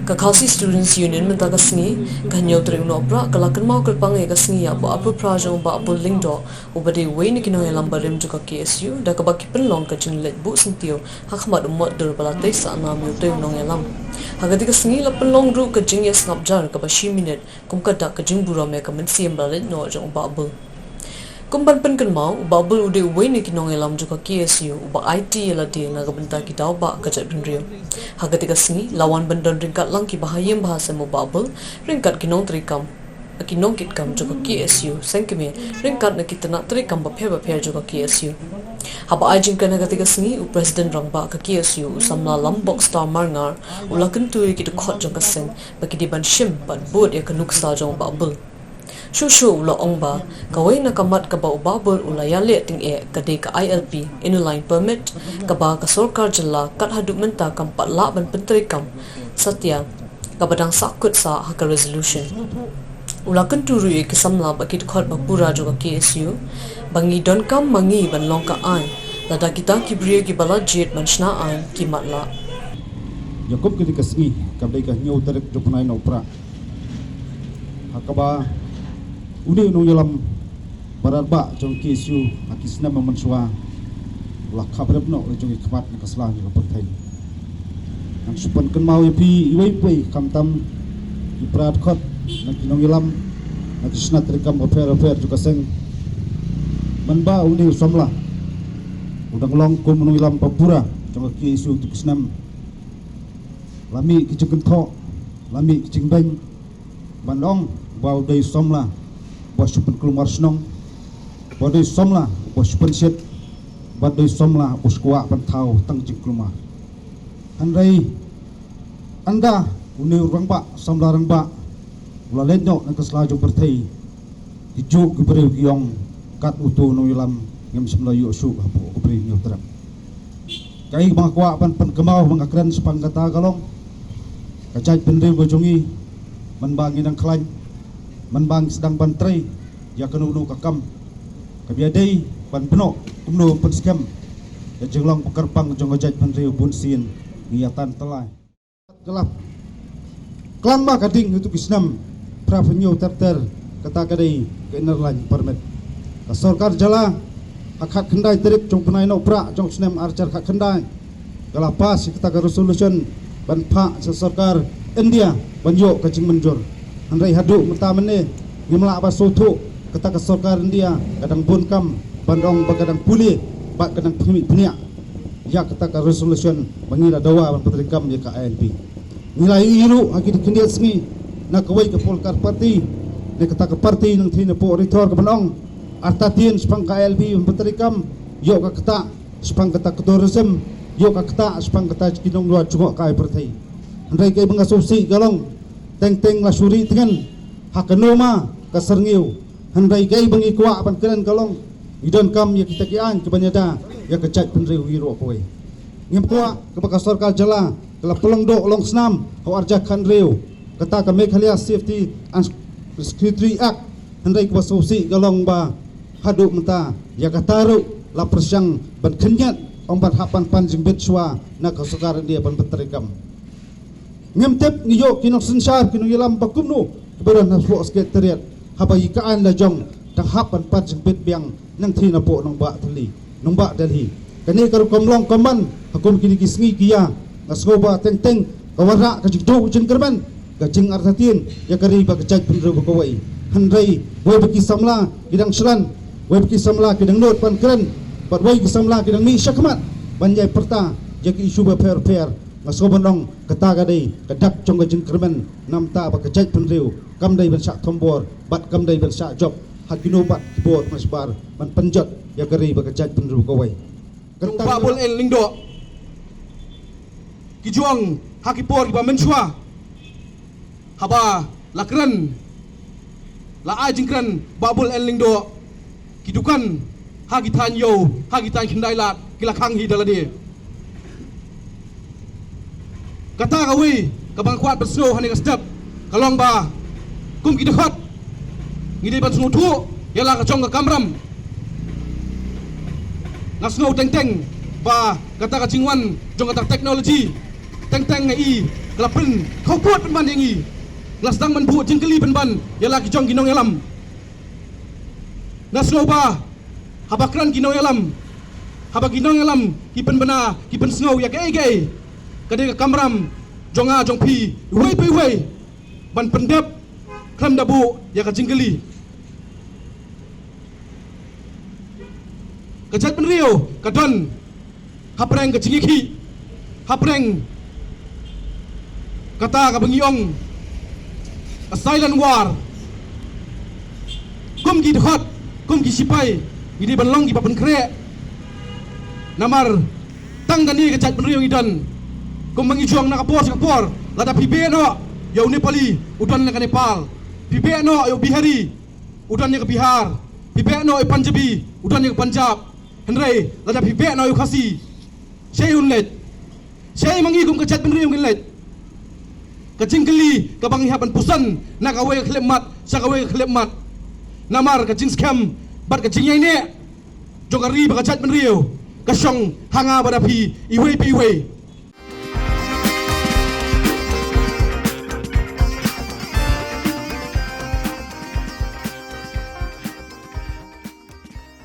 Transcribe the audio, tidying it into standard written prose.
Kakasi Students Union menta kasngi kanyo tring no pra kalakan mau kerpang e kasngi ya ba apu prajo ba apu lingdo ubade we ni kino elam barim juga KSU da kabaki penlong ka jinglet bu sintio hakmat umot dur balate sa na mi tring no elam hagati kasngi la penlong ru ka jing yes ngap jar ka ba shi minute kum ka da ka jing buro me ka men siem balet no jong ba abu kumban pen kan mau bubble ude we ni kinong elam juga KSU ba IT la de na gabenta ki daw ba ka jat rio hagati ka singi lawan bandan ringkat lang ki bahayem bahasa mo bubble ringkat kinong trikam kinong kit kam juga KSU sengkeme ringkat na kitana trikam ba phe juga KSU haba ajin kan hagati ka singi u president rang ba ka KSU samla lambok star marngar ulakan tu ki to khot jong ka seng ba ki di ban shim ban bod ya kanuk sta jong bubble Shushu lo ongba kawai na kamat ka ba ubabur ulaya le ting e kade ka ILP inline permit ka ba ka sarkar jilla kat haduk menta kam patla ban pentri kam satya ka badang sakut sa ha ka resolution ulakan turu e kisamla bakit khot ba pura jo ka KSU bangi don kam mangi ban long ka an lada kita kibriye ki bala jet man shna an ki matla yakup ki kasmi kabdai ka nyau tarik jokunai no pra hakaba Udi nung yalam bararba jong KSU akisna mamanswa la khabrab no jong ikmat ni kasla ni kapathay ang supan kan mau pi iway kamtam iprad khot nang kinong yalam akisna trikam affair juga seng manba udi samla udang long kum nung yalam papura jong KSU tukisnam lami kijeng tho lami kijeng beng bandong bau dei samla Basupan kelumar senong, badai somla, basupan set, badai somla, bos kuak pentau tang jing kelumar. Andai, anda uni orang bak, somla orang bak, ulah lenok nak keselaju bertei, hijau keberi giong, kat utu nuilam, yang semula yusu hapu keberi nyutram. Kai bang kuak pan kemau mengakran sepang kata kalong, kacai pendiri bojongi, menbangi nang klan. Manbang sedang bantrai ya kenu kakam kabiadai ban benok kumno penskam ya jenglang pekerpang jong ojaj penriu bunsin niatan telai gelap kelamba kading itu kisnam pravenyo terter kata kadai ke inerlan permit sarkar jala hak kendai terik jong penai no pra jong snem archer hak kendai galapas kita ke resolution ban pak sarkar India banjo kacing menjor Andai haduk mentamene ngimla apa soto kata ke sarkar India kadang bunkam bandong bagadang pulih bak kadang peniak ya kata ke resolution mengira dawa ban petrikam ya ka ANP nilai iru haki dikendiat sengi na kawai ke polkar parti ne kata ke parti nang thina po ritor ke bandong artatin sepang ka ALP ban petrikam yo ka kata sepang kata ke tourism yo ka kata sepang kata kinong luar jungok ka parti andai kai mengasumsi galong teng la suri dengan hakanoma kaserngeu handai gai bangi kuak pan keren kalong idon kam ya kita kian kebanyada ya kecak penriu hiro koi ngem kuak ke bekas sarkar jala kala pelong do long snam ho arja kan riu kata ka Meghalaya Safety and Security Act handai ku solusi galong ba haduk menta ya kataru la persyang ban kenyat ombat hapan panjing betsua na ka sarkar dia ban beterikam ngemtep ngiyo kinong sensar kinong ilam bakumno keberan haspo sekretariat habai kaan la jong tang hapan pat jeng bet biang nang thina po nang ba thali nang ba dalhi kani karu komlong koman hakum kini kisngi kia ngasgoba teng kawara ka jigdo jeng kerban ka jeng artatin ya kari ba kajaj penru bakawai handai boy baki samla kidang selan boy baki samla kidang not pan keren bat boy ki samla kidang mi syakmat banjai perta jaki isu ba fair Masobonong kata gadai kedak jong gajeng kermen namta ba kejaj penriu kamdai ban sak tombor bat kamdai ban sak job hakino bat bot masbar man penjot ya gari ba kejaj penriu kawai babul el lingdo kijuang hakipor ba menchua haba lakran la ajingkran babul el lingdo kidukan hagitan yo hagitan kendai lat kilakang hi daladi kata kawi kabang kuat bersno hani kasdap kalong ba kum kita khot ngidi ban sungutu yala ka jong ka kamram ngasno teng ba kata ka jingwan jong ka teknologi teng ngai kelapin kau kuat penban yang ini kelas dang menbuat jengkeli penban ialah kijong kinong yalam nasloba habakran kinong yalam habak kinong yalam kipen bena kipen sengau ya gay kadang kamram jonga jongpi wei ban pendep kram dabu ya ka jengkeli kejat penrio kadon hapreng ke jingiki hapreng kata ka bengiong a silent war kum ki dhot kum ki sipai ini banlong ki papen kre namar tang gani kejat penrio idan kum mengijuang nak kapor lada pibe no ya Nepali udan ka Nepal pibe no yo Bihari udan ke Bihar pibe no Punjabi udan ke Punjab Henry lada pibe no yo Khasi Syai unlet Syai mangi kum kejat penrio unlet kacing keli kabang hihapan pusan nak away klemat sakaway klemat namar kacing scam bat kacing yang ini jongari bakajat penrio kasyong hanga badapi iwe piwe